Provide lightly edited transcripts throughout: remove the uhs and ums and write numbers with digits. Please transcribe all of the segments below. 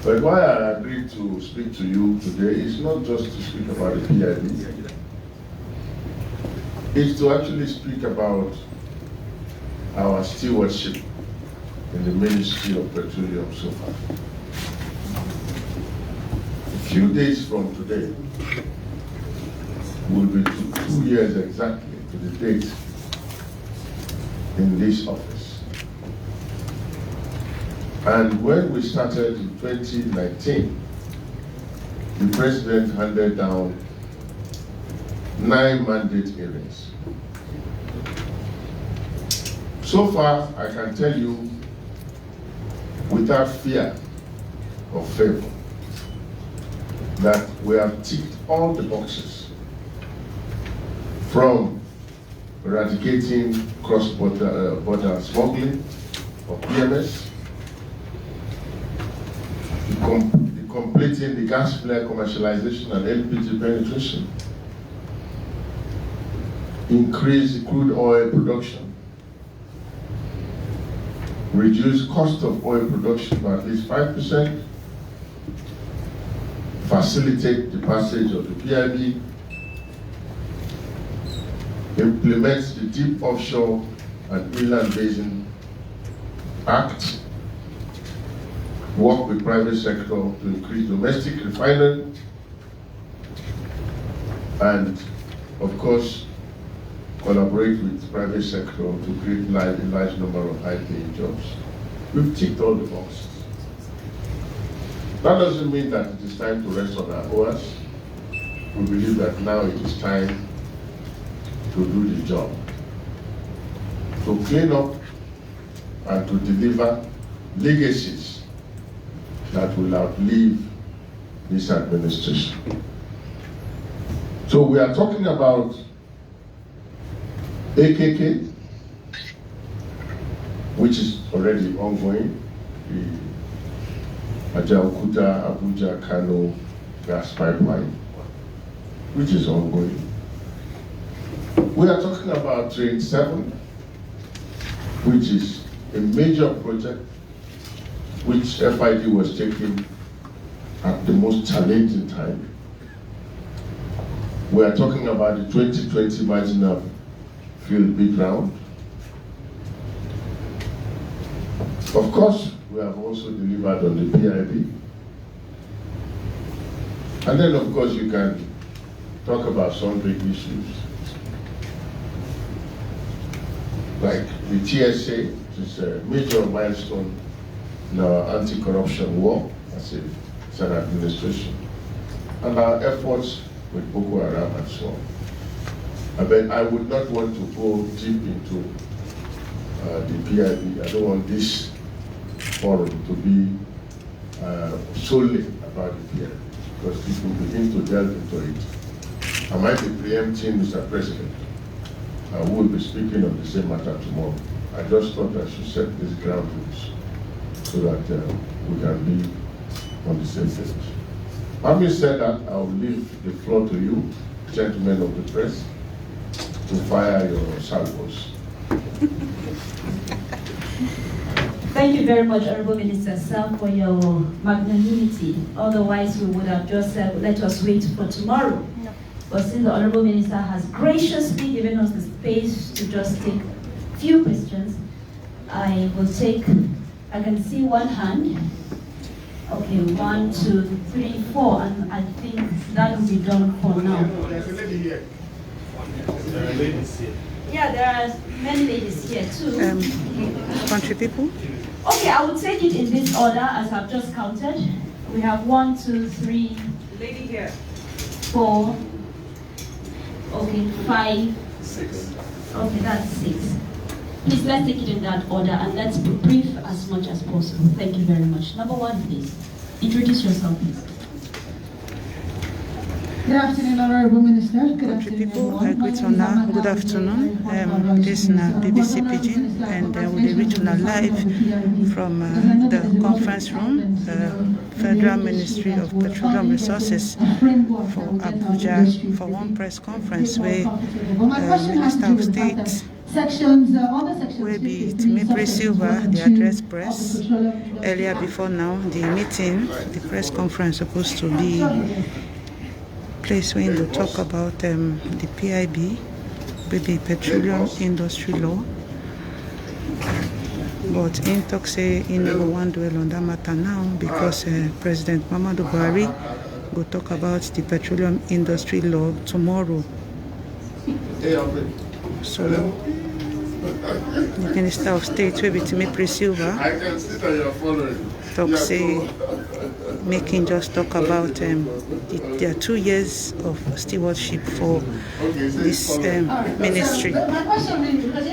But why I agreed to speak to you today is not just to speak about the PIB, it's to actually speak about our stewardship in the Ministry of Petroleum so far. A few days from today will be 2 years exactly to the date in this office. And when we started in 2019, the President handed down 9 mandate areas. So far, I can tell you without fear or favor that we have ticked all the boxes, from eradicating cross-border smuggling or PMS, completing the gas flare commercialization and LPG penetration, increase crude oil production, reduce cost of oil production by at least 5%, facilitate the passage of the PIB, implement the Deep Offshore and Inland Basin Act, work with private sector to increase domestic refinery, and of course, collaborate with private sector to create a large number of high-paying jobs. We've ticked all the boxes. That doesn't mean that it is time to rest on our oars. We believe that now it is time to do the job, to clean up and to deliver legacies that will outlive this administration. So we are talking about AKK, which is already ongoing, the Ajaokuta, Abuja, Kano gas pipeline, which is ongoing. We are talking about Train 7, which is a major project which FID was taking at the most challenging time. We are talking about the 2020 marginal field big round. Of course, we have also delivered on the PIB. And then, of course, you can talk about some big issues, like the TSA, which is a major milestone in our anti-corruption war as an administration, and our efforts with Boko Haram and so on. But I would not want to go deep into the PIB. I don't want this forum to be solely about the PIB, because people begin to delve into it. I might be preempting Mr. President. We will be speaking on the same matter tomorrow. I just thought I should set these ground rules so that we can be on the same page. Having said that, I will leave the floor to you, gentlemen of the press, to fire your salvos. Thank you very much, Honorable Minister Sam, for your magnanimity. Otherwise, we would have just said, let us wait for tomorrow. No. But since the Honorable Minister has graciously given us the space to just take a few questions, I will take, I can see one hand. Okay, 1, 2, 3, 4, and I think that will be done for now. There's a lady here. There are ladies here. Yeah, there are many ladies here too. Country people? Okay, I will take it in this order as I've just counted. We have 1, 2, 3. Lady here. 4. Okay, 5. 6. Okay, that's 6. Please, let's take it in that order and let's be brief as much as possible. Thank you very much. Number 1, please. Introduce yourself, please. Good afternoon, Honorable Minister. Good afternoon, People, everyone. good afternoon. This is BBC Pidgin, and we're reaching live from the conference room, the Federal Ministry of Petroleum Resources for Abuja, for one press conference where Minister of State Sections, other sections. Will be Timipre Sylva, the address press. Earlier before now, the meeting, the press conference supposed to be place when they talk about the PIB, the Petroleum Industry Law. But in talk say in never want to dwell on that matter now because President Muhammadu Buhari will talk about the Petroleum Industry Law tomorrow. So the Minister of State will be Timipre Sylva. Talk say making just talk about their 2 years of stewardship for this ministry.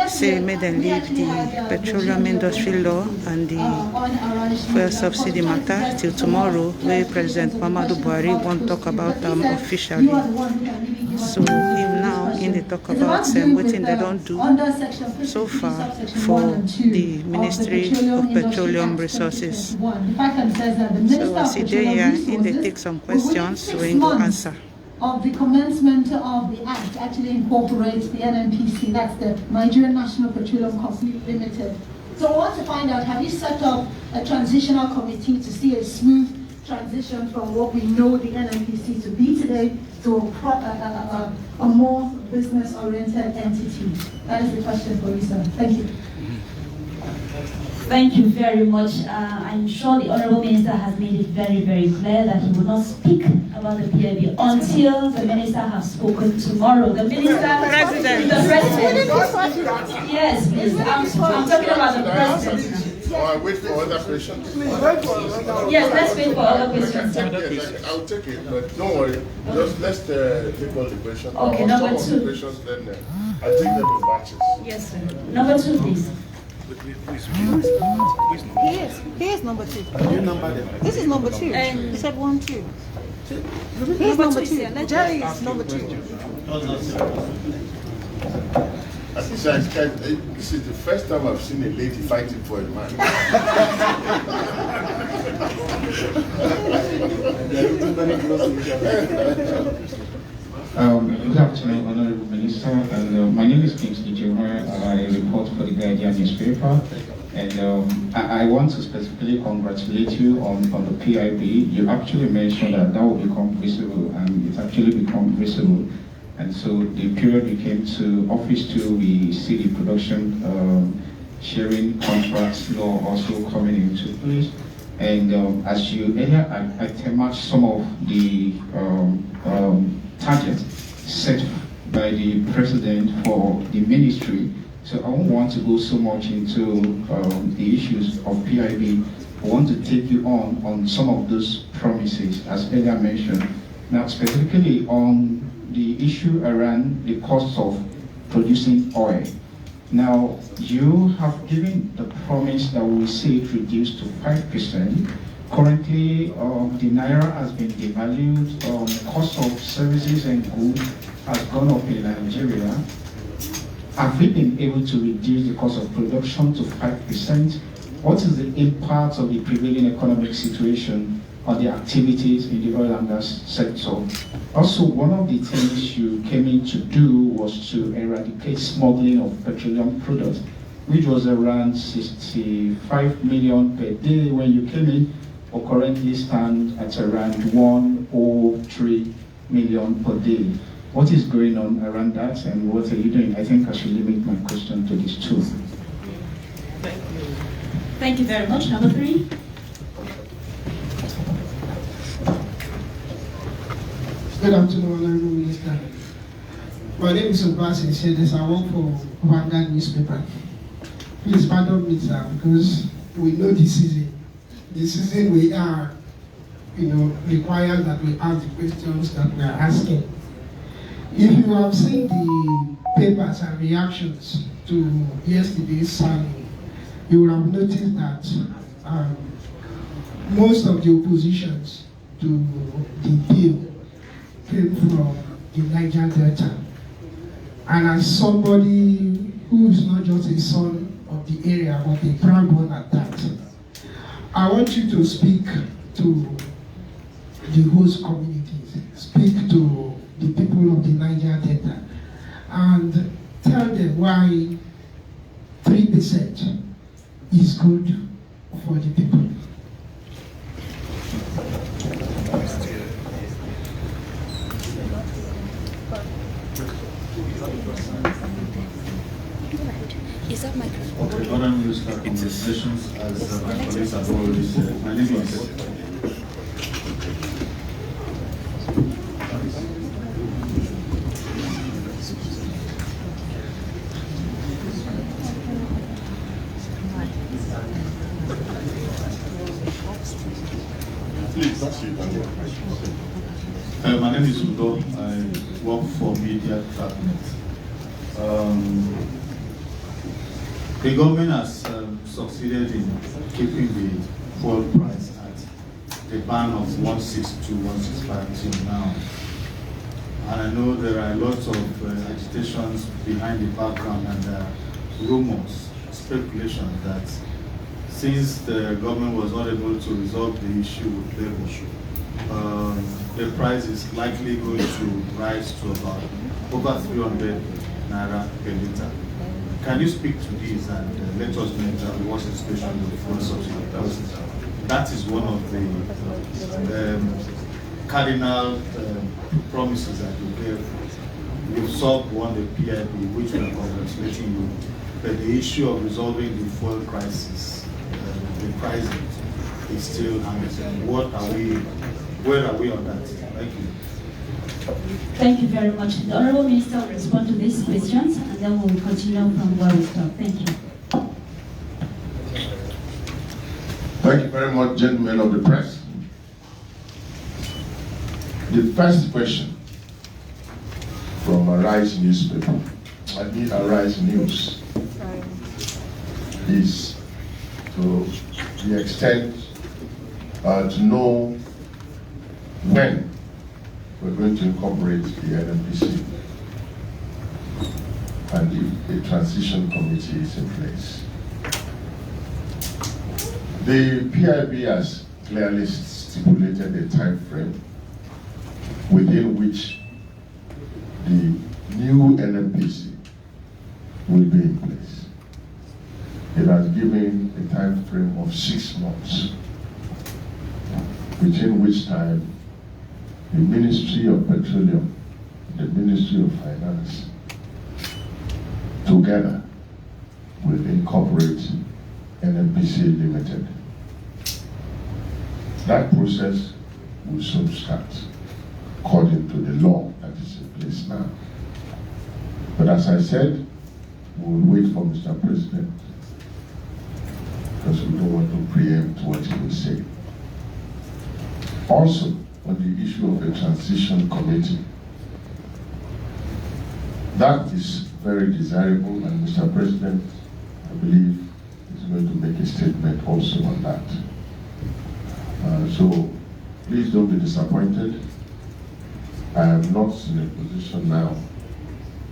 Say made them leave the petroleum industry law and the fuel subsidy matter till tomorrow, where President Muhammadu Buhari won't talk about them officially. So him now in the talk about what they don't do so far for the Ministry of Petroleum Resources. So as he there here, in they take some questions, so we go answer. Of the commencement of the Act actually incorporates the NNPC, that's the Nigerian National Petroleum Company Limited. So I want to find out, have you set up a transitional committee to see a smooth transition from what we know the NNPC to be today to a more business-oriented entity? That is the question for you, sir. Thank you. Thank you very much. I'm sure the Honorable Minister has made it very, very clear that he will not speak about the PIB until the Minister has spoken tomorrow. The Minister, the President. Yes, please. I'm talking about the President. Wait for other questions. Yes, let's wait for other questions. Yes, I'll take it, but don't worry. Just let's take all the questions. Okay, number some two. of the questions, then I take them in batches. Yes, sir. Number 2, please. He is number 2. You number them. This is number 2. He said 1, 2. He's number 2. Jerry is number 2. This is the first time I've seen a lady fighting for a man. Good afternoon, Honorable Minister. And, my name is Kingsley Jimmer. I report for the Guardian newspaper. And I want to specifically congratulate you on the PIB. You actually mentioned that will become visible, and it's actually become visible. And so the period we came to office to, we see the production sharing contracts law also coming into place. And as you earlier itemized some of the targets set by the President for the ministry, so I don't want to go so much into the issues of PIB. I want to take you on some of those promises, as earlier mentioned. Now, specifically on the issue around the cost of producing oil. Now, you have given the promise that we will see it reduced to 5%. Currently, the Naira has been devalued, cost of services and goods has gone up in Nigeria. Have we been able to reduce the cost of production to 5%? What is the impact of the prevailing economic situation on the activities in the oil and gas sector? Also, one of the things you came in to do was to eradicate smuggling of petroleum products, which was around 65 million per day when you came in, or currently stand at around 103 million per day. What is going on around that, and what are you doing? I think I should limit my question to these 2. Thank you very much. Number 3. Good afternoon, Honorable Minister. My name is Sylva. I work for Vanguard newspaper. Please pardon me, sir, because we know the season. The season we are, requires that we ask the questions that we are asking. If you have seen the papers and reactions to yesterday's signing, you will have noticed that most of the oppositions to the bill came from the Niger Delta. And as somebody who is not just a son of the area, but a proud one at that, I want you to speak to the host communities, speak to the people of the Niger Delta, and tell them why 3% is good for the people. Is that microphone? Okay, Madam Minister, congratulations. As my colleagues have already said, my name is my name is Udo. I work for Media Cabinet. The government has succeeded in keeping the fuel price at a band of 162, 165 till now. And I know there are lots of agitations behind the background and rumors, speculations that since the government was not able to resolve the issue with labor, the price is likely going to rise to about over 300 naira per liter. Can you speak to this and let us know exactly what's the situation with the fuel subsidy? Because that is one of the cardinal promises that you gave. You've solved one, the PIB, which we are congratulating you. But the issue of resolving the fuel crisis, the pricing, is still hanging. Where are we on that? Thank you. Thank you very much. The Honorable Minister will respond to these questions and then we will continue from where we stop. Thank you. Thank you very much, gentlemen of the press. The first question from Arise newspaper, Arise News, is to the extent to know when we're going to incorporate the NNPC and if a transition committee is in place. The PIB has clearly stipulated a time frame within which the new NNPC will be in place. It has given a time frame of 6 months, within which time the Ministry of Petroleum, the Ministry of Finance, together will incorporate NNPC Limited. That process will soon start, according to the law that is in place now. But as I said, we will wait for Mr. President, because we don't want to preempt what he will say. Also, on the issue of a transition committee, that is very desirable, and Mr. President, I believe, is going to make a statement also on that. So please don't be disappointed. I am not in a position now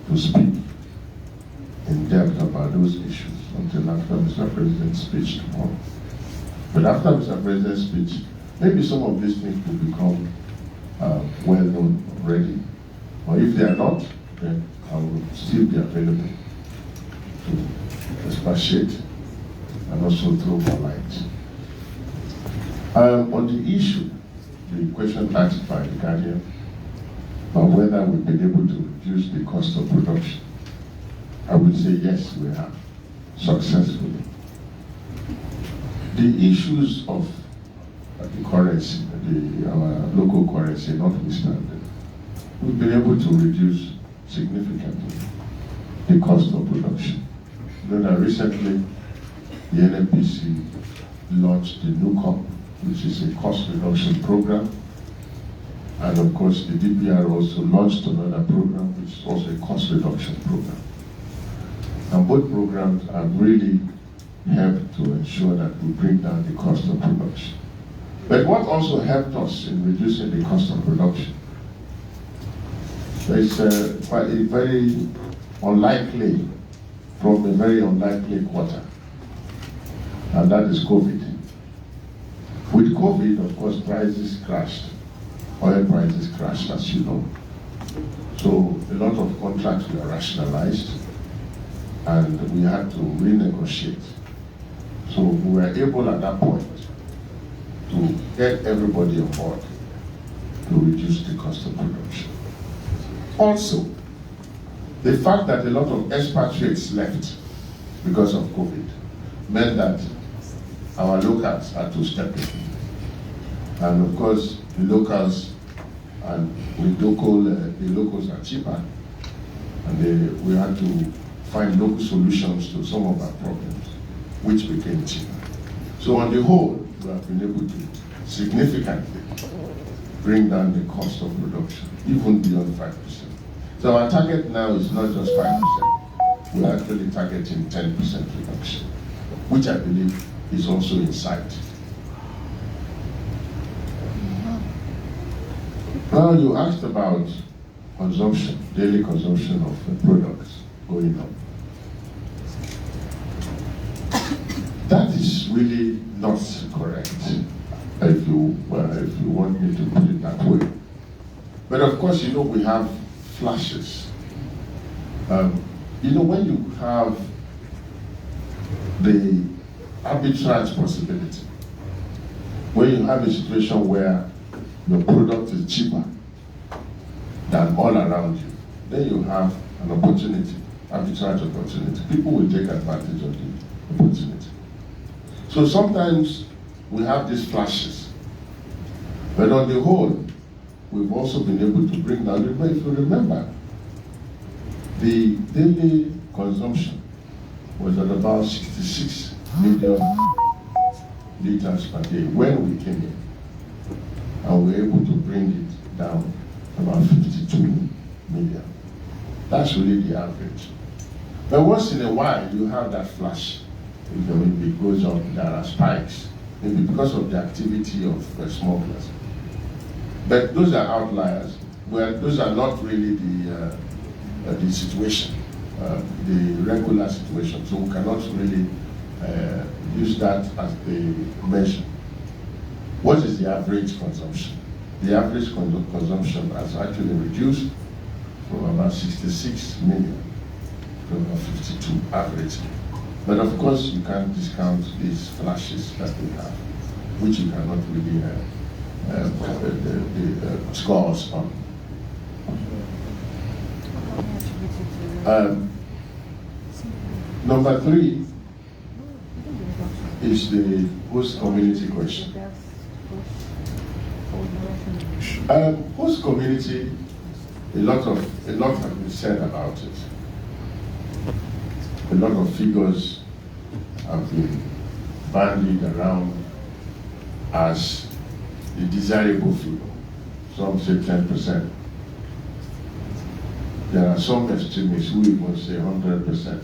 to speak in depth about those issues until after Mr. President's speech tomorrow. But after Mr. President's speech, maybe some of these things will become well known already. Or if they are not, then I will still be available to expatiate and also throw more light. On the issue, the question asked by the Guardian, about whether we've been able to reduce the cost of production, I would say yes, we have, successfully. The issues of the currency, our local currency notwithstanding, we've been able to reduce significantly the cost of production. You know that recently the NNPC launched the NUCOP, which is a cost reduction program. And of course, the DPR also launched another program, which is also a cost reduction program. And both programs have really helped to ensure that we bring down the cost of production. But what also helped us in reducing the cost of production is from a very unlikely quarter, and that is COVID. With COVID, of course, prices crashed. Oil prices crashed, as you know. So a lot of contracts were rationalized. and we had to renegotiate. So we were able at that point to get everybody on board to reduce the cost of production. Also, the fact that a lot of expatriates left because of COVID meant that our locals had to step in. And of course, the locals and the locals are cheaper, and we had to find local solutions to some of our problems, which became cheaper. So on the whole, we have been able to significantly bring down the cost of production, even beyond 5%. So our target now is not just 5%, we're actually targeting 10% reduction, which I believe is also in sight. Now you asked about consumption, daily consumption of products going up. That is really not correct, if you want me to put it that way. But of course, you know, we have flashes. You know, when you have the arbitrage possibility, when you have a situation where your product is cheaper than all around you, then you have an opportunity, arbitrage opportunity. People will take advantage of the opportunity. So sometimes we have these flashes, but on the whole, we've also been able to bring down. If you remember, the daily consumption was at about 66 million liters per day when we came in, and we were able to bring it down to about 52 million. That's really the average. But once in a while, you have that flash. If it goes up, there are spikes, maybe because of the activity of smugglers. But those are outliers. Well, those are not really the situation, the regular situation. So we cannot really use that as the measure. What is the average consumption? The average consumption has actually reduced from about 66 million to about 52 average. But of course, you can't discount these flashes that we have, which you cannot really score us on. Number 3 is the host community question. Host community, a lot has been said about it. A lot of figures have been bandied around as the desirable figure. Some say 10%. There are some extremists who even say 100%.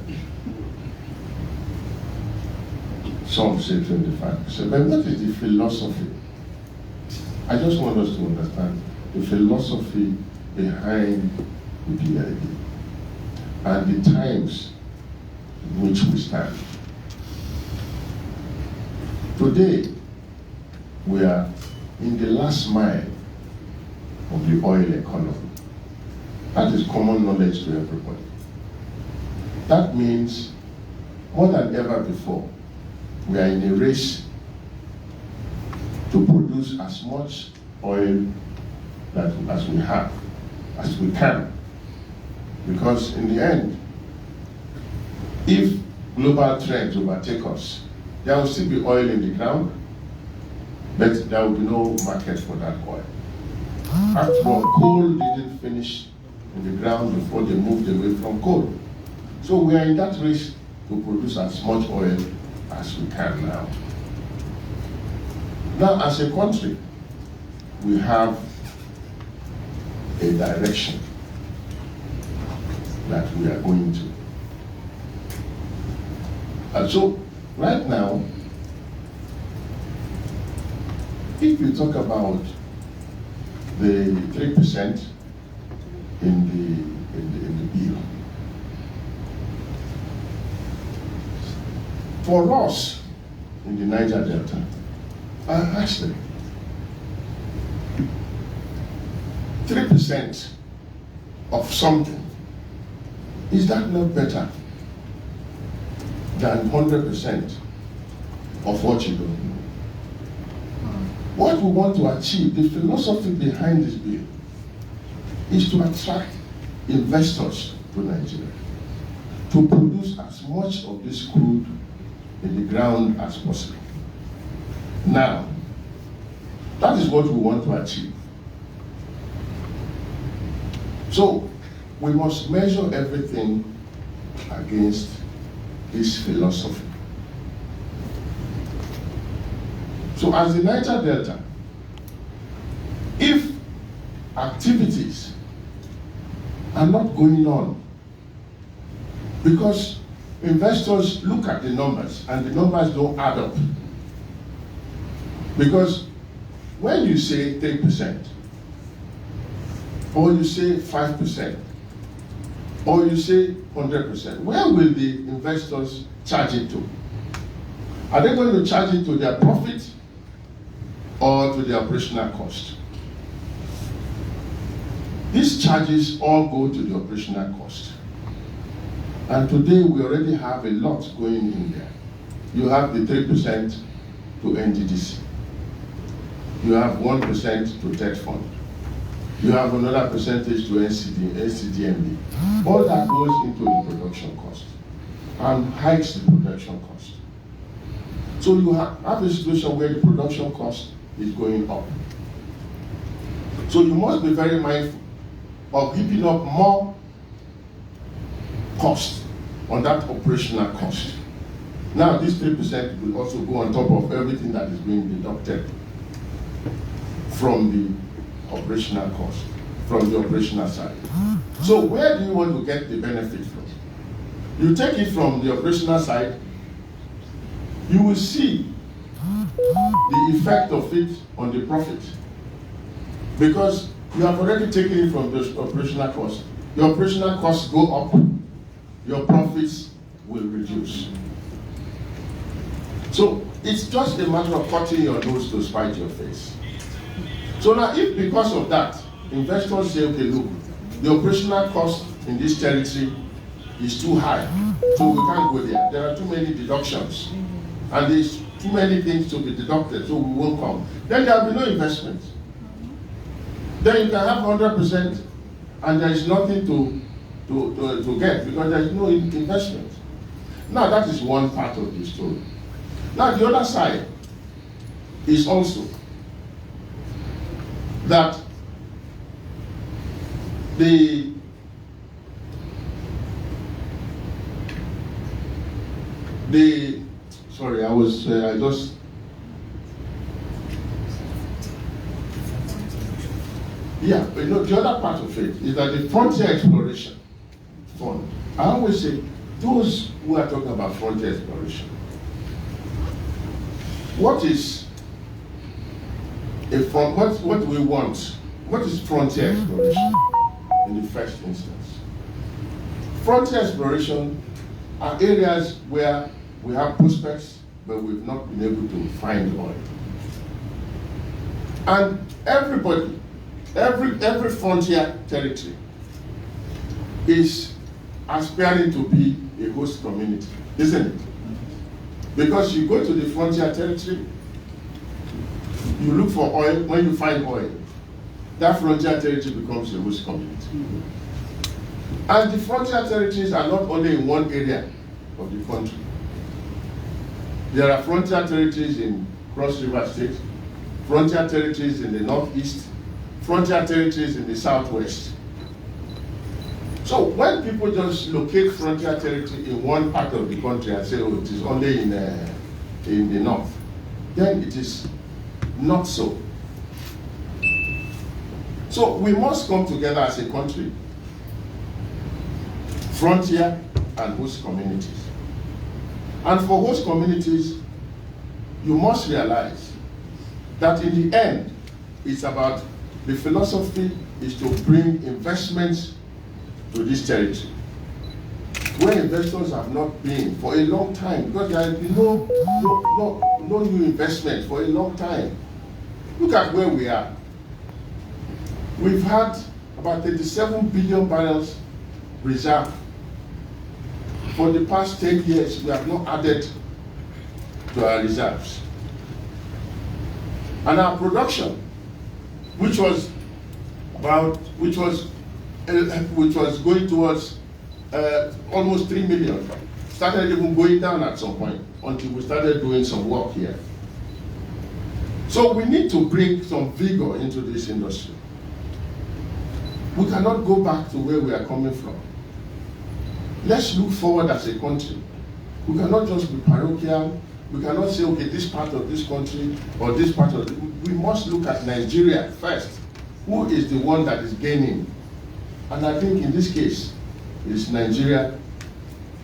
Some say 25%. But what is the philosophy? I just want us to understand the philosophy behind the PIB and the times in which we stand. Today, we are in the last mile of the oil economy. That is common knowledge to everybody. That means more than ever before, we are in a race to produce as much oil as we have, as we can. Because in the end, if global trends overtake us, there will still be oil in the ground, but there will be no market for that oil. After all, coal didn't finish in the ground before they moved away from coal. So we are in that race to produce as much oil as we can now. Now, as a country, we have a direction that we are going to. And so, right now, if you talk about the 3% in the bill, for us in the Niger Delta, I asked them, 3% of something, is that not better than 100% of what you do. What we want to achieve, the philosophy behind this bill, is to attract investors to Nigeria, to produce as much of this crude in the ground as possible. Now, that is what we want to achieve. So, we must measure everything against this philosophy. So, as the Niger Delta, if activities are not going on, because investors look at the numbers and the numbers don't add up. Because when you say 3%, or you say 5%, or you say 100%, where will the investors charge it to? Are they going to charge it to their profit or to the operational cost? These charges all go to the operational cost. And today we already have a lot going in there. You have the 3% to NDDC. You have 1% to TED fund. You have another percentage to NCDMB. All that goes into the production cost and hikes the production cost. So you have a situation where the production cost is going up. So you must be very mindful of heaping up more cost on that operational cost. Now this 3% will also go on top of everything that is being deducted from the operational cost, from the operational side. So where do you want to get the benefit from? You take it from the operational side, you will see the effect of it on the profit. Because you have already taken it from the operational cost. Your operational costs go up, your profits will reduce. So it's just a matter of cutting your nose to spite your face. So now if because of that, investors say, okay, look, the operational cost in this territory is too high, so we can't go there. There are too many deductions, and there's too many things to be deducted, so we won't come. Then there will be no investment. Then you can have 100% and there is nothing to get because there is no investment. Now that is one part of the story. Now the other side is also that sorry, I just yeah, but you know, the other part of it is that the frontier exploration fund, I always say, those who are talking about frontier exploration, what is a front, what do we want? What is frontier exploration in the first instance? Frontier exploration are areas where we have prospects, but we've not been able to find oil. And everybody, every frontier territory is aspiring to be a host community, isn't it? Because you go to the frontier territory, you look for oil, when you find oil, that frontier territory becomes a host community. And the frontier territories are not only in one area of the country. There are frontier territories in Cross River State, frontier territories in the northeast, frontier territories in the southwest. So when people just locate frontier territory in one part of the country and say, oh, it is only in the north, then it is not so. So we must come together as a country, frontier and host communities. And for host communities, you must realize that in the end, it's about the philosophy is to bring investments to this territory, where investors have not been for a long time, because there has been no new investment for a long time. Look at where we are. We've had about 37 billion barrels reserved For the past 10 years, we have not added to our reserves. And our production, which was going towards almost 3 million, started even going down at some point until we started doing some work here. So we need to bring some vigor into this industry. We cannot go back to where we are coming from. Let's look forward as a country. We cannot just be parochial. We cannot say, okay, this part of this country or this part of we must look at Nigeria first. Who is the one that is gaining? And I think in this case, it's Nigeria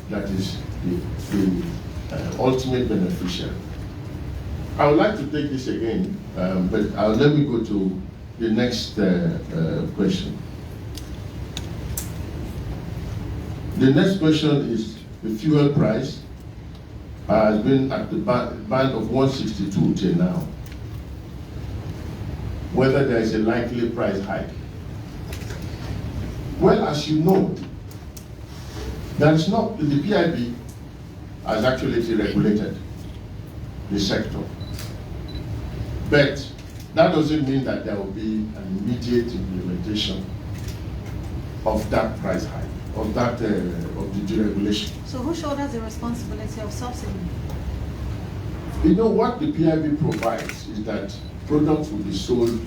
that is the ultimate beneficiary. I would like to take this again, but let me go to the next question. The next question is the fuel price has been at the band of 162 till now. Whether there is a likely price hike. Well, as you know, there is not, the PIB has actually deregulated the sector. But that doesn't mean that there will be an immediate implementation of that price hike, of that of the deregulation. So who shoulders the responsibility of subsidy? You know what the PIB provides is that products will be sold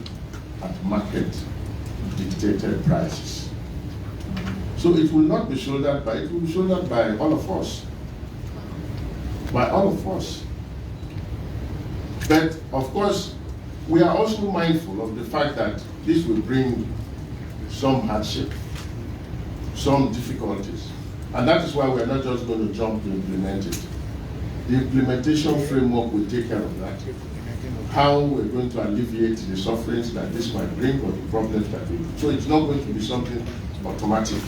at market dictated prices. So it will not be shouldered by, it will be shouldered by all of us. By all of us. But of course, we are also mindful of the fact that this will bring some hardship, some difficulties. And that is why we are not just going to jump to implement it. The implementation framework will take care of that. How we're going to alleviate the sufferings that this might bring or the problems that we. So it's not going to be something automatic.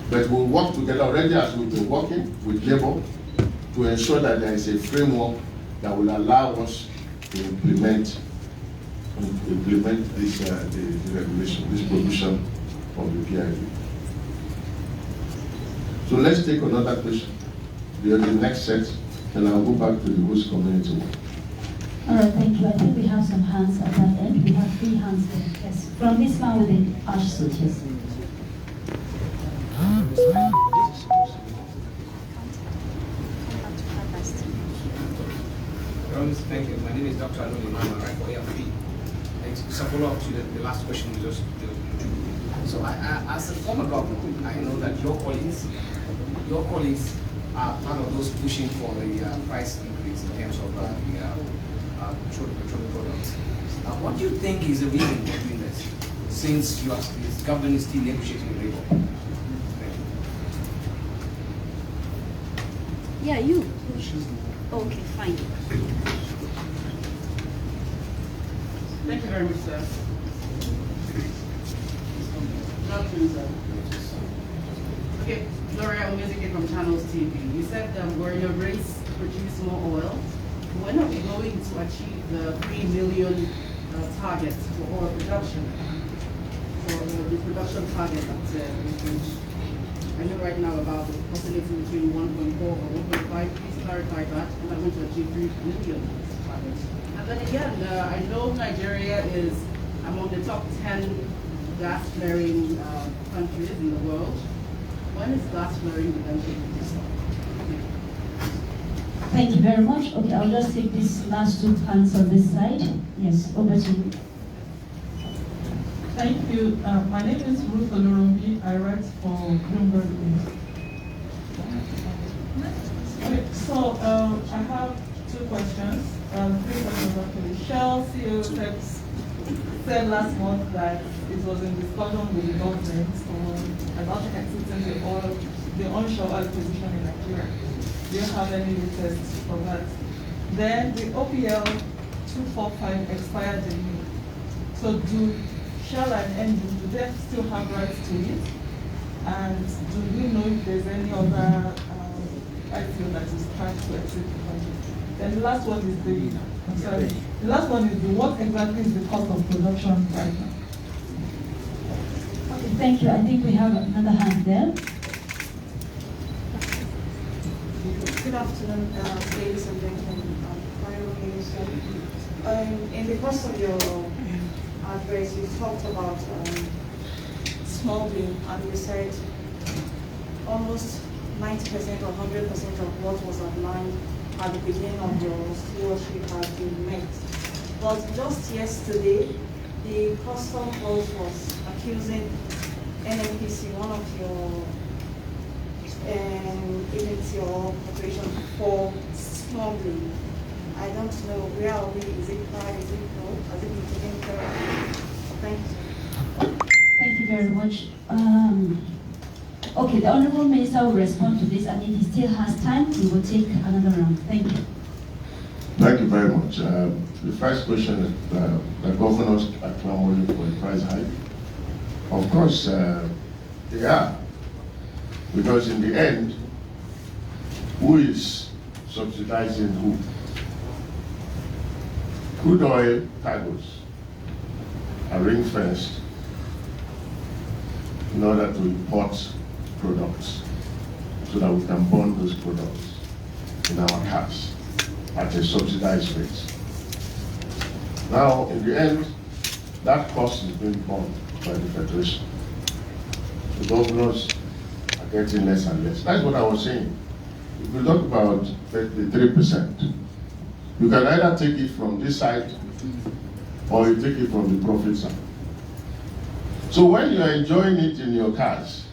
But we'll work together already as we've been working with labor to ensure that there is a framework that will allow us to implement this the regulation, this provision of the PIB. So let's take another question. The next set, and I'll go back to the host community. All right, thank you. I think we have some hands at that end. We have 3 hands there. Yes. From this man with the ash suit, yes. Thank you. My name is Dr. Aloni Mama, right for AFP. It's a follow-up to the last question you just did. So as a former governor, I know that your colleagues are part of those pushing for the price increase in terms of the petroleum products. What do you think is the reason for doing this, since the government is still negotiating with labor? Yeah, you. Okay, fine. Thank you very much, sir. Okay, Gloria Music from Channels TV. You said we're in a race to produce more oil. When are we going to achieve the 3 million target for oil production? For the production target that I know right now about the oscillating between 1.4 or 1.5. Please clarify that. And I'm going to achieve 3 million target. And then again, I know Nigeria is among the top 10 gas flaring countries in the world. When is gas flaring eventually to stop? Thank you very much. Okay, I'll just take these last 2 hands on this side. Yes, over to you. Thank you. My name is Ruth Olorumbi. I write for Bloomberg News. Okay, so I have 2 questions. 3 questions actually. Shell CEO said last month that it was in discussion with the government about exiting the onshore oil position in Nigeria. Do you have any latest for that? Then the OPL 245 expired in May. So do Shell and Engie, do they still have rights to it? And do we know if there's any other IPO that is trying to exit the country? Then the last one is what exactly is the cost of production right now? Okay, thank you. I think we have another hand there. Good afternoon, ladies and gentlemen, Honorable Minister. In the course of your address, you talked about smuggling, and you said almost 90% or 100% of what was outlined at the beginning of your stewardship has been met. But just yesterday, the custom force was accusing NNPC, one of your agency or corporation, for smuggling. I don't know, where are we? Is it bad? Is it good? Has it been taken care of? Thank you. Thank you very much. Okay, the Honorable Minister will respond to this, and if he still has time, we will take another round. Thank you. Thank you very much. The first question is the governors are clamoring for a price hike. Of course, they are. Because in the end, who is subsidizing who? Crude oil cargoes are ring-fenced in order to import products so that we can burn those products in our cars at a subsidized rate. Now, in the end, that cost is being borne by the Federation. The governors are getting less and less. That's what I was saying. If we talk about the 3%, you can either take it from this side or you take it from the profit side. So when you are enjoying it in your cars,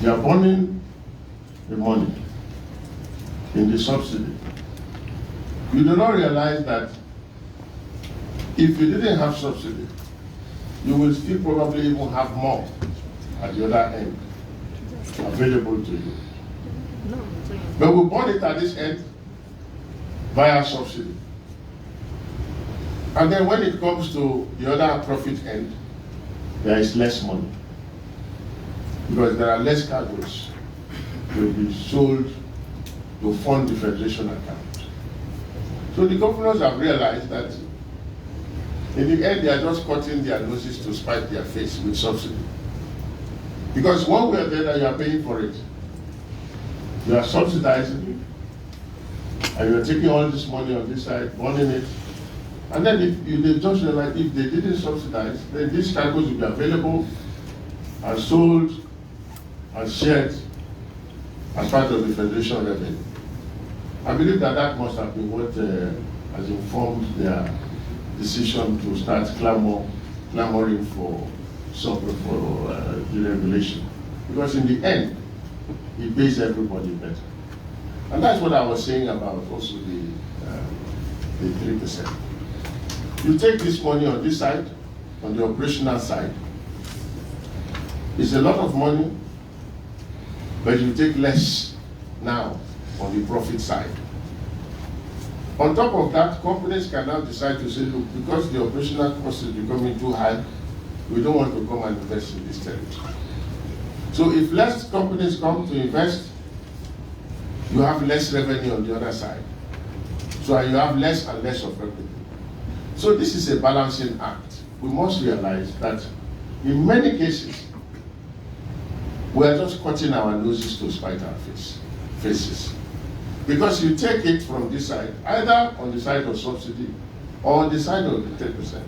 you are burning the money in the subsidy. You do not realize that if you didn't have subsidy, you will still probably even have more at the other end available to you. But we burn it at this end via subsidy. And then when it comes to the other profit end, there is less money. Because there are less cargoes to be sold to fund the Federation account. So the governors have realized that in the end they are just cutting their noses to spite their face with subsidy. Because one way or the other you are paying for it. You are subsidizing and you are taking all this money on this side, burning it. And then if they just realize if they didn't subsidize, then these cargoes will be available and sold and shared as part of the Federation revenue. I believe that that must have been what has informed their decision to start clamoring for deregulation. Because in the end, it pays everybody better. And that's what I was saying about also the 3%. You take this money on this side, on the operational side, it's a lot of money, but you take less now on the profit side. On top of that, companies can now decide to say, look, because the operational cost is becoming too high, we don't want to come and invest in this territory. So if less companies come to invest, you have less revenue on the other side. So you have less and less of everything. So this is a balancing act. We must realize that in many cases, we are just cutting our noses to spite our faces. Because you take it from this side, either on the side of subsidy or on the side of the 3%.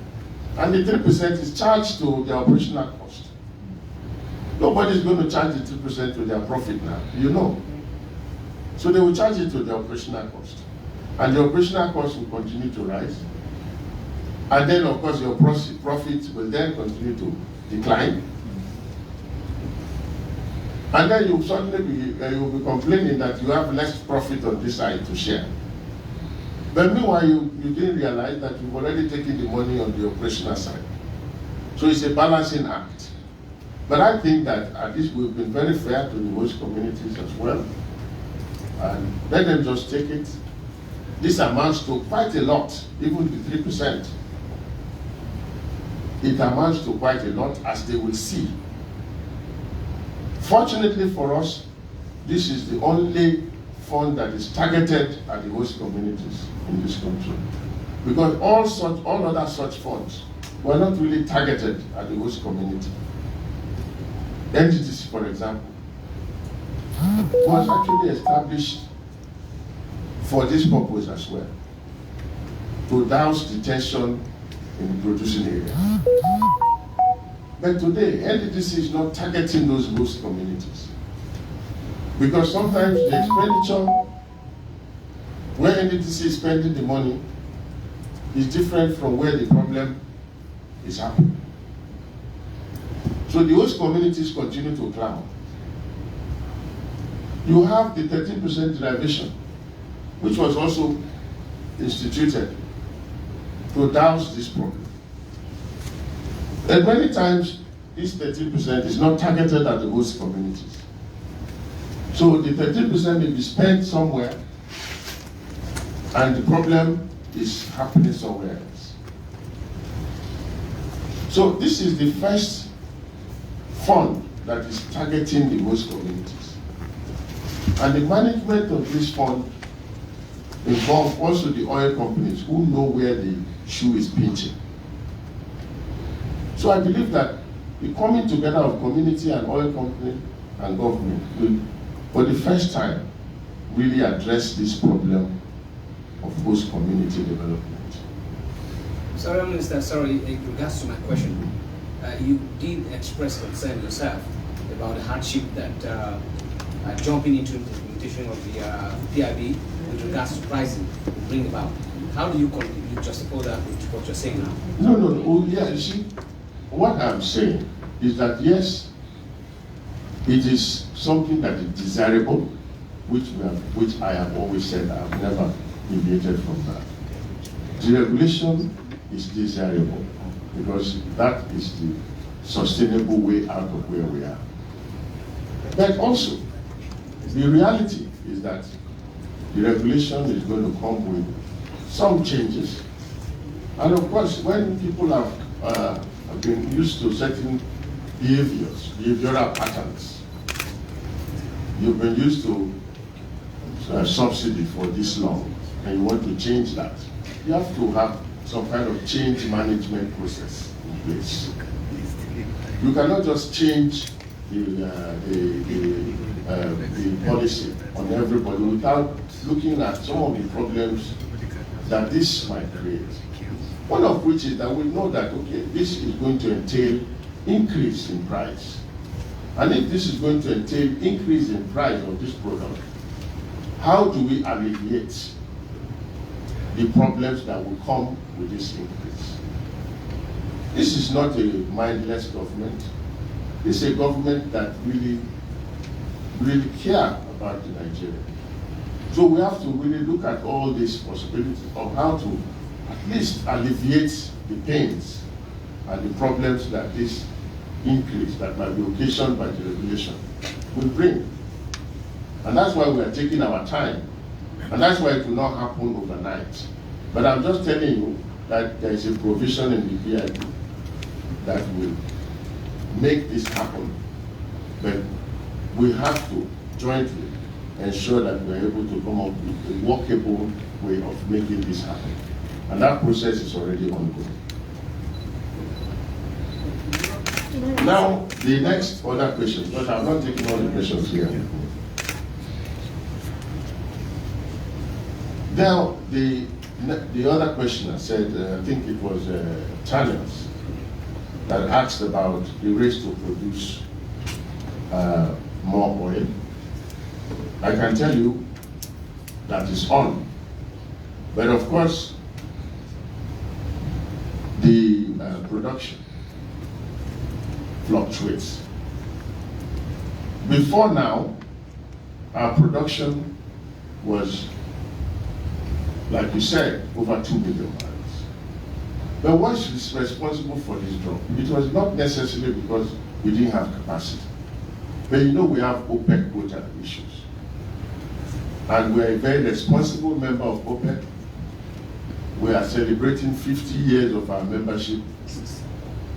And the 3% is charged to the operational cost. Nobody is going to charge the 3% to their profit now, you know. So they will charge it to the operational cost. And the operational cost will continue to rise. And then, of course, your profit will then continue to decline. And then you'll suddenly you'll be complaining that you have less profit on this side to share. But meanwhile, you didn't realize that you've already taken the money on the operational side. So it's a balancing act. But I think that at least we've been very fair to the host communities as well. And let them just take it. This amounts to quite a lot, even the 3%. It amounts to quite a lot, as they will see. Fortunately for us, this is the only fund that is targeted at the host communities in this country. Because all other such funds were not really targeted at the host community. Entities, for example, was actually established for this purpose as well, to douse the tension in the producing area. But today, NDDC is not targeting those host communities. Because sometimes the expenditure, where NDDC is spending the money, is different from where the problem is happening. So the host communities continue to clamor. You have the 13% derivation, which was also instituted to douse this problem. And many times, this 13% is not targeted at the host communities. So the 13% may be spent somewhere, and the problem is happening somewhere else. So this is the first fund that is targeting the host communities. And the management of this fund involves also the oil companies who know where the shoe is pinching. So I believe that the coming together of community and oil company and government will, for the first time, really address this problem of host community development. Sorry, Minister, in regards to my question, you did express concern yourself about the hardship that jumping into the implementation of the PIB with regards to pricing will bring about. How do you justify that with what you're saying now? No. Oh, yeah, you see, what I'm saying is that yes, it is something that is desirable, which I have always said I have never deviated from that. Deregulation is desirable because that is the sustainable way out of where we are. But also, the reality is that the regulation is going to come with some changes. And of course, when people have been used to certain behavioral patterns, you've been used to subsidy for this long, and you want to change that, you have to have some kind of change management process in place. You cannot just change the policy on everybody without looking at some of the problems that this might create. One of which is that we know that, okay, this is going to entail increase in price. And if this is going to entail increase in price of this product, how do we alleviate the problems that will come with this increase? This is not a mindless government. This is a government that really care about Nigeria. So we have to really look at all these possibilities of how to at least alleviate the pains and the problems that this increase that might be occasioned by the regulation will bring. And that's why we are taking our time. And that's why it will not happen overnight. But I'm just telling you that there is a provision in the PIB that will make this happen. But we have to jointly ensure that we are able to come up with a workable way of making this happen. And that process is already ongoing. Now, the next other question, because I'm not taking all the questions here. Now, the other questioner said, I think it was Tanias, that asked about the race to produce more oil. I can tell you that is on. But of course, the production fluctuates. Before now, our production was, like you said, over 2 million barrels. But what is responsible for this drop? It was not necessarily because we didn't have capacity. But you know we have OPEC quota issues. And we're a very responsible member of OPEC. We are celebrating 50 years of our membership.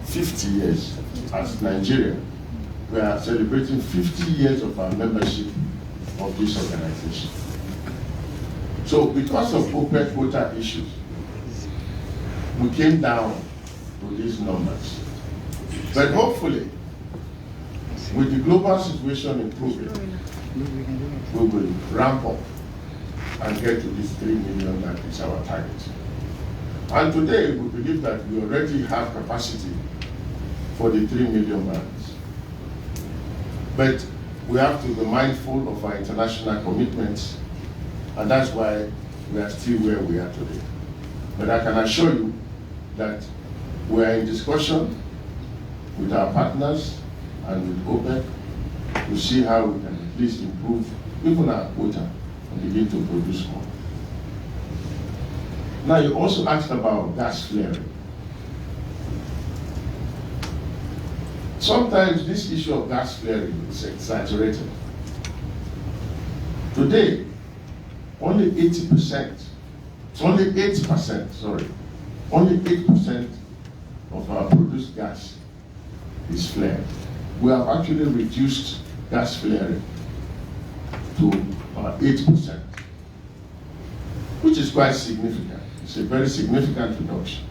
50 years as Nigeria. We are celebrating 50 years of our membership of this organization. So because of OPEC quota issues, we came down to these numbers. But hopefully, with the global situation improving, we will ramp up and get to this 3 million that is our target. And today, we believe that we already have capacity for the 3 million barrels. But we have to be mindful of our international commitments, and that's why we are still where we are today. But I can assure you that we are in discussion with our partners and with OPEC to see how we can at least improve even our quota and begin to produce more. Now, you also asked about gas flaring. Sometimes this issue of gas flaring is exaggerated. Today, only 8% of our produced gas is flared. We have actually reduced gas flaring to 8%, which is quite significant. It's a very significant reduction.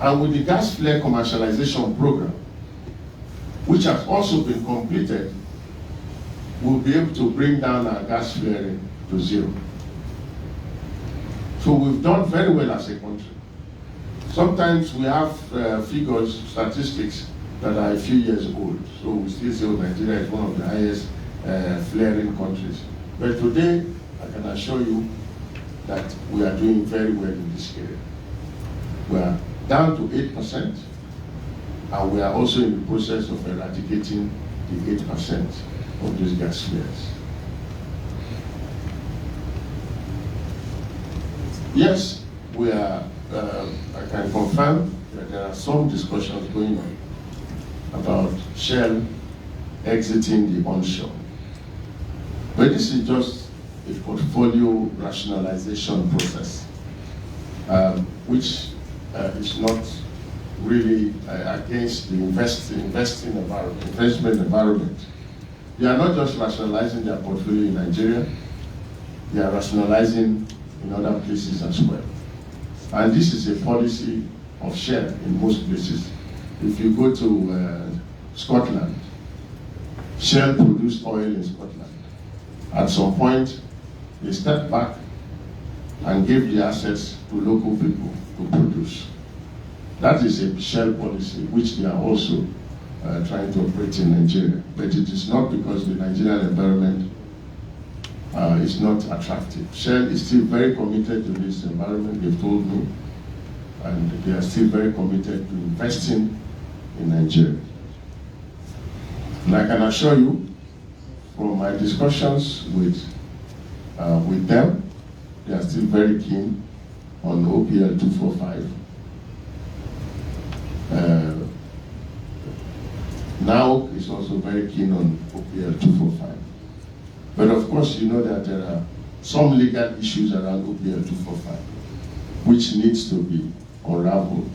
And with the gas flare commercialization program, which has also been completed, we'll be able to bring down our gas flaring to 0. So we've done very well as a country. Sometimes we have figures, statistics that are a few years old. So we still say Nigeria is one of the highest flaring countries. But today, I can assure you that we are doing very well in this area. We are down to 8%, and we are also in the process of eradicating the 8% of these gas flares. Yes, we are, I can confirm that there are some discussions going on about Shell exiting the onshore. But this is just a portfolio rationalization process, which is not really against the investment environment. They are not just rationalizing their portfolio in Nigeria, they are rationalizing in other places as well. And this is a policy of Shell in most places. If you go to Scotland, Shell produced oil in Scotland. At some point, they stepped back and gave the assets to local people to produce. That is a Shell policy which they are also trying to operate in Nigeria. But it is not because the Nigerian environment is not attractive. Shell is still very committed to this environment, they've told me, and they are still very committed to investing in Nigeria. And I can assure you, from my discussions with them, they are still very keen on OPL 245. Now is also very keen on OPL 245. But of course, you know that there are some legal issues around OPL 245, which needs to be unraveled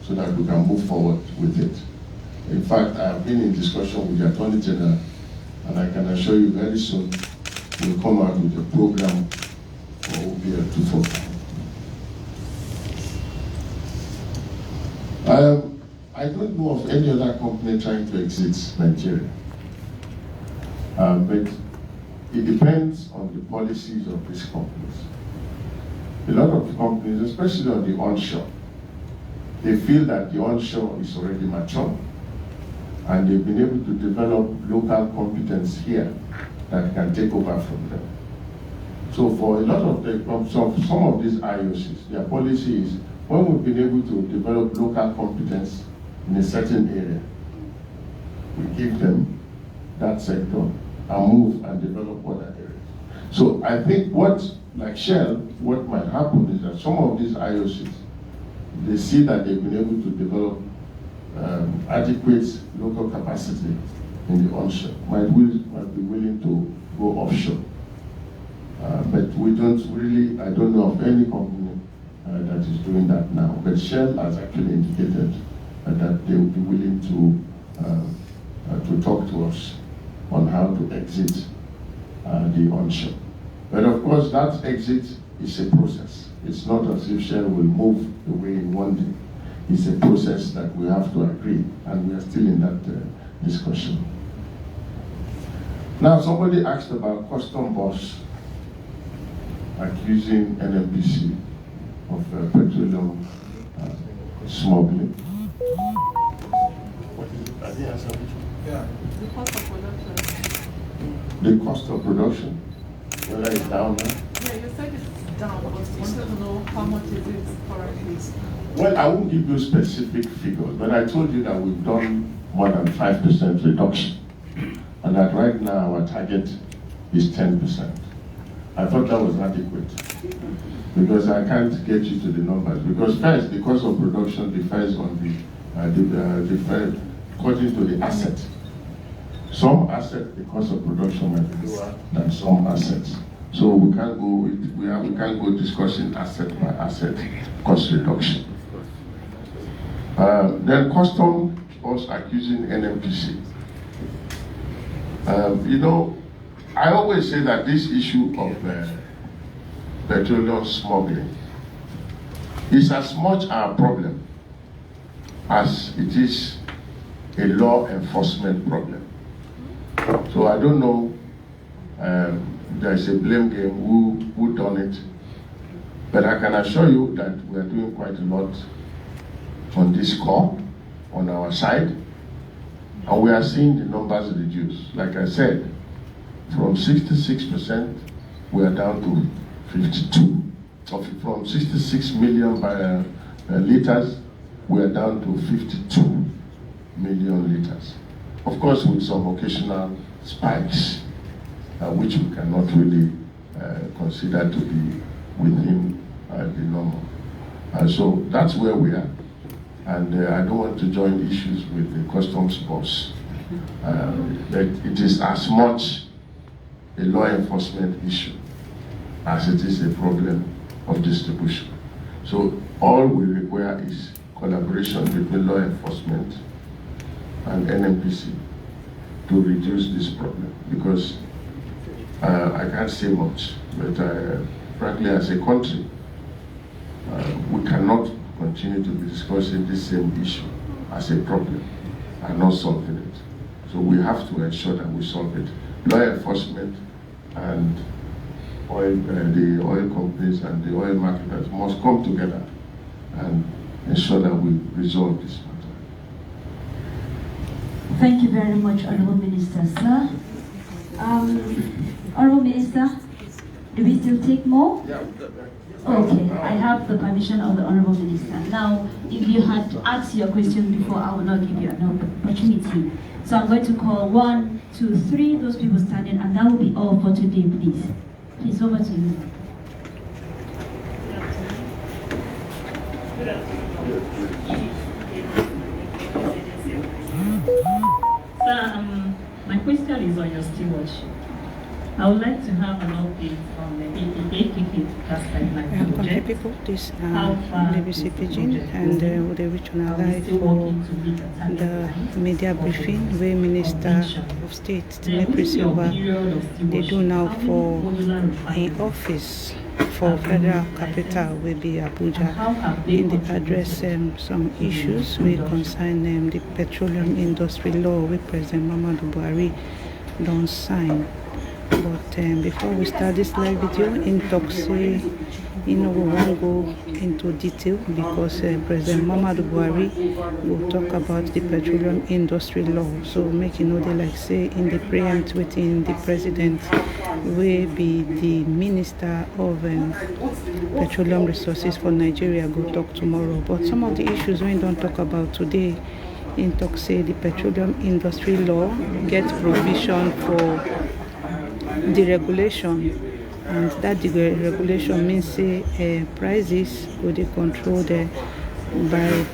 so that we can move forward with it. In fact, I have been in discussion with the Attorney General, and I can assure you very soon we'll come out with a program for OPL 245. I don't know of any other company trying to exit Nigeria, but it depends on the policies of these companies. A lot of companies, especially on the onshore, they feel that the onshore is already mature, and they've been able to develop local competence here that can take over from them. So for a lot of some of these IOCs, their policy is when we've been able to develop local competence in a certain area, we give them that sector and move and develop other areas. So I think like Shell, what might happen is that some of these IOCs, they see that they've been able to develop adequate local capacity in the onshore, might be willing to go offshore. But we don't really, I don't know of any company that is doing that now. But Shell has actually indicated that they will be willing to talk to us on how to exit the onshore. But of course, that exit is a process. It's not as if Shell will move away in one day. It's a process that we have to agree, and we are still in that discussion. Now, somebody asked about custom boss accusing NNPC of petroleum smuggling. What is it? I didn't answer which one. Yeah. The cost of production. The cost of production, whether it's down now. Yeah, you said it's down, but I wanted to know how much is it currently? Well, I won't give you specific figures, but I told you that we've done more than 5% reduction, and that right now our target is 10%. I thought that was adequate, because I can't get you to the numbers. Because first, the cost of production differs on according to the asset. Some assets, the cost of production might be lower than some assets. So we can't go discussing asset by asset cost reduction. Then custom was accusing NNPC. You know, I always say that this issue of petroleum smuggling is as much our problem as it is a law enforcement problem. So I don't know, there's a blame game who done it, but I can assure you that we are doing quite a lot on this score, on our side, and we are seeing the numbers reduce. Like I said, from 66%, we are down to 52. From 66 million liters, we are down to 52 million liters. Of course, with some occasional spikes, which we cannot really consider to be within the normal. And so that's where we are. And I don't want to join issues with the customs boss. But it is as much a law enforcement issue as it is a problem of distribution. So all we require is collaboration between law enforcement and NNPC to reduce this problem, because I can't say much, but frankly, as a country, we cannot continue to be discussing this same issue as a problem and not solving it. So we have to ensure that we solve it. Law enforcement and the oil companies and the oil marketers must come together and ensure that we resolve this matter. Thank you very much, Honorable Minister, sir. Honorable Minister, do we still take more? Yeah. Okay, I have the permission of the Honorable Minister. Now, if you had asked your question before, I will not give you an opportunity. So I'm going to call 1, 2, 3, those people standing, and that will be all for today, please. Please, over to you. Sir, my question is on your stewardship. I would like to have an update on the AKK gas pipeline project. People, this BBC Pidgin and the regional live for the media briefing where Minister of State Timipre Sylva they do now for the office for federal capital will be Abuja in the address some issues we concern the petroleum industry law with President Muhammadu Buhari don't sign. But before we start this live video, in talks, we won't go into detail because President Muhammadu Buhari will talk about the petroleum industry law. So make you know they like say in the preempt within the president will be the Minister of Petroleum Resources for Nigeria go talk tomorrow. But some of the issues we don't talk about today, in talk say the petroleum industry law gets provision for the regulation, and that the regulation means say prices will be controlled by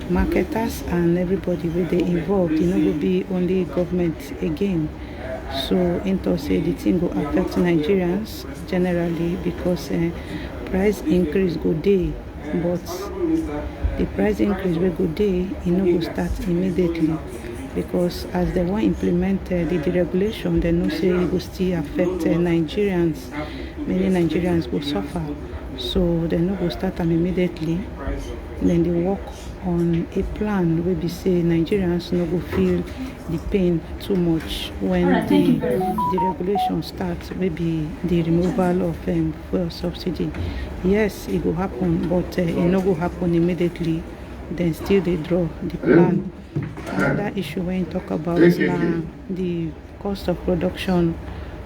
marketers and everybody will be involved. It will be only government again. So into say the thing will affect Nigerians generally because price increase go day, but the price increase will go day, will start immediately. Because as they want to implement the deregulation, they know say it will still affect Nigerians. Many Nigerians will suffer. So they know will start them immediately. Then they work on a plan where we say Nigerians no go feel the pain too much when the regulation starts, maybe the removal of fuel subsidy. Yes, it will happen, but it no go happen immediately. Then still they draw the plan. Another issue when you talk about the cost of production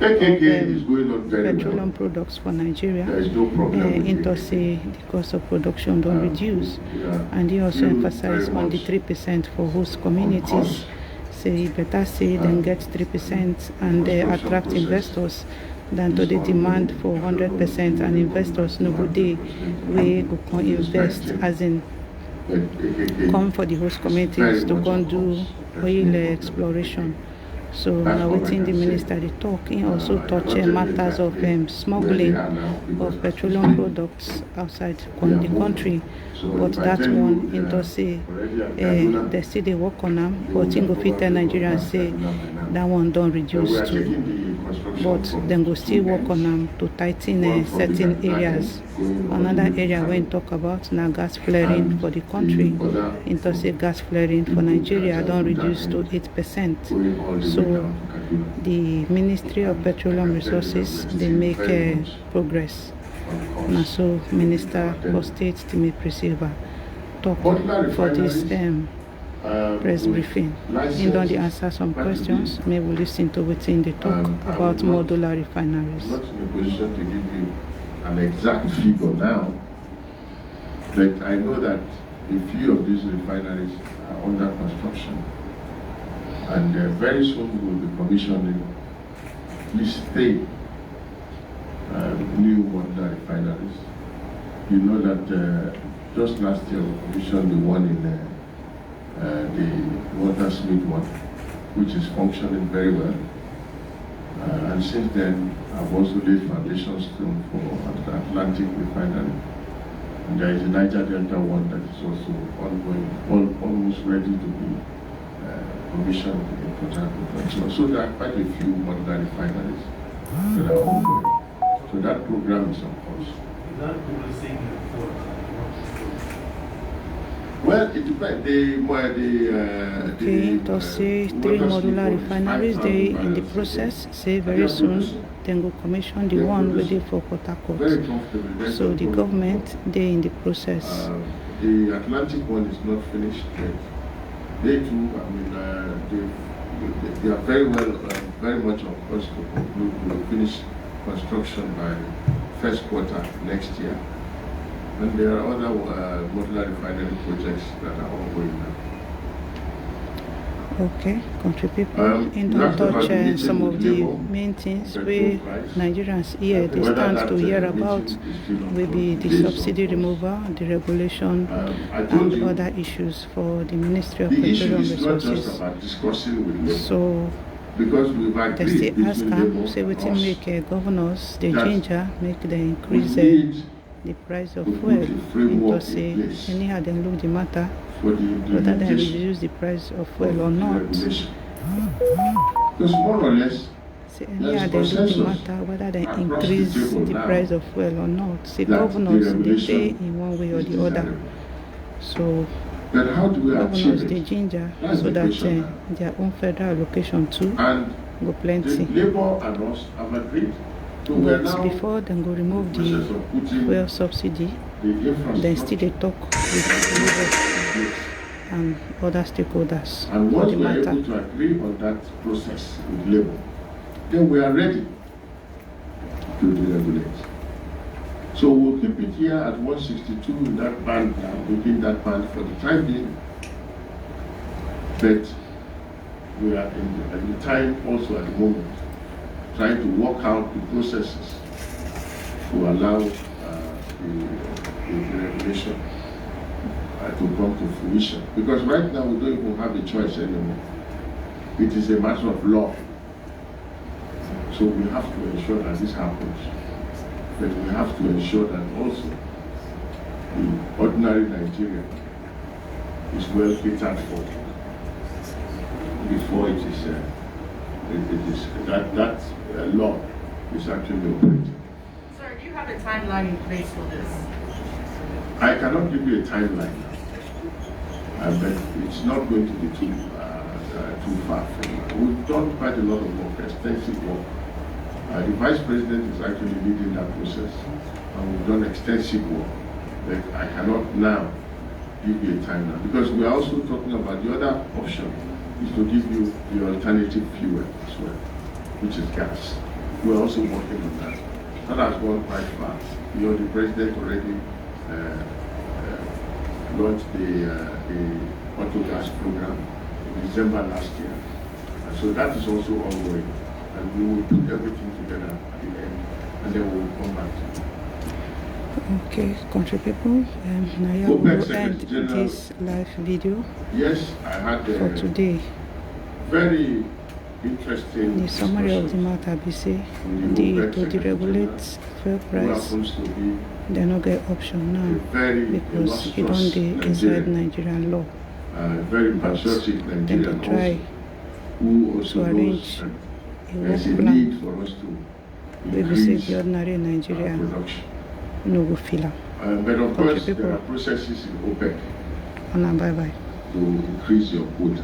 of petroleum products for Nigeria, into say the cost of production don't reduce, and he also emphasized on the 3% for host communities. Say better say then get 3% and attract investors than to the demand for 100%, and investors no good day we go invest as in come for the host communities to go do oil exploration. So now within the minister they talk, he also touch matters of smuggling of petroleum products outside the country. But that one, he does say they still they work on them, but he go fit tell Nigerians say that one don't reduce too. But then go still work on them to tighten certain areas. Another area when talk about now gas flaring for the country, into say gas flaring for Nigeria don't reduce to 8%. So the Ministry of Petroleum Resources they make progress. Now so Minister for State Timipre Sylva talk for this press briefing. He don't answer some questions. Maybe we'll listen to within the talk about modular refineries. I'm not in a position to give you an exact figure now, but I know that a few of these refineries are under construction, and very soon will be commissioning at least 3 new modular refineries. You know that just last year we commissioned the one in the Watersmith one, which is functioning very well. And since then, I've also laid foundation stone for the Atlantic refinery. And there is a Niger Delta one that is also ongoing, almost ready to be commissioned in Port Harcourt. So there are quite a few modular refineries that are ongoing. So that program is on course. Is that progressing well, it depends. To say 3 modular refineries, they in the process. Say very soon, then go commission the one ready for Port Harcourt. So the government, they in the process. The Atlantic one is not finished yet. They too, I mean, they are very well, very much on course to conclude, to finish construction by first quarter next year. And there are other modular refinery projects that are ongoing now. Okay, country people, in don't touch some of the main things where Nigerians here they stand to hear about, will be the subsidy removal, the regulation, and other issues for the Ministry of Petroleum Resources. So they still ask them, say within make governors, the ginger, make the increase the price of fuel, into say anyhow they look the matter, whether they reduce the price of fuel or not. Because more or less, say anyhow they look the matter, whether they increase the price of fuel or not. Say governors they pay in one way or the other. So governors they ginger so that their own federal allocation too go plenty. Labour and us have agreed. But before they go remove the fuel subsidy, then still they talk with and other stakeholders. And once we are able to agree on that process with Labour, then we are ready to deregulate. So we'll keep it here at 162 in that band now, within that band for the time being. But we are at the time also at the moment trying to work out the processes to allow the regulation to come to fruition. Because right now we don't even have a choice anymore. It is a matter of law. So we have to ensure that this happens. But we have to ensure that also the ordinary Nigerian is well catered for before it is that law is actually operating. Sir, do you have a timeline in place for this? I cannot give you a timeline. But it's not going to be too far from now. We've done quite a lot of work, extensive work. The Vice President is actually leading that process, and we've done extensive work. But I cannot now give you a time now, because we are also talking about the other option is to give you the alternative fuel as well, which is gas. We're also working on that. That has gone quite far. You know, the President already launched the auto gas program in December last year. And so that is also ongoing. And we will put everything together at the end, and then we will come back to you. Okay, country people, now we will end this live video. Yes, I had for today. Very interesting. The summary of the matter be say to deregulate fuel price. They no get option now because it don't dey inside Nigerian law. Very patriotic Nigerian try who also to arrange a work plan for us to we be say the ordinary Nigeria no go feel but of course, there are processes in OPEC bye bye to increase your quota.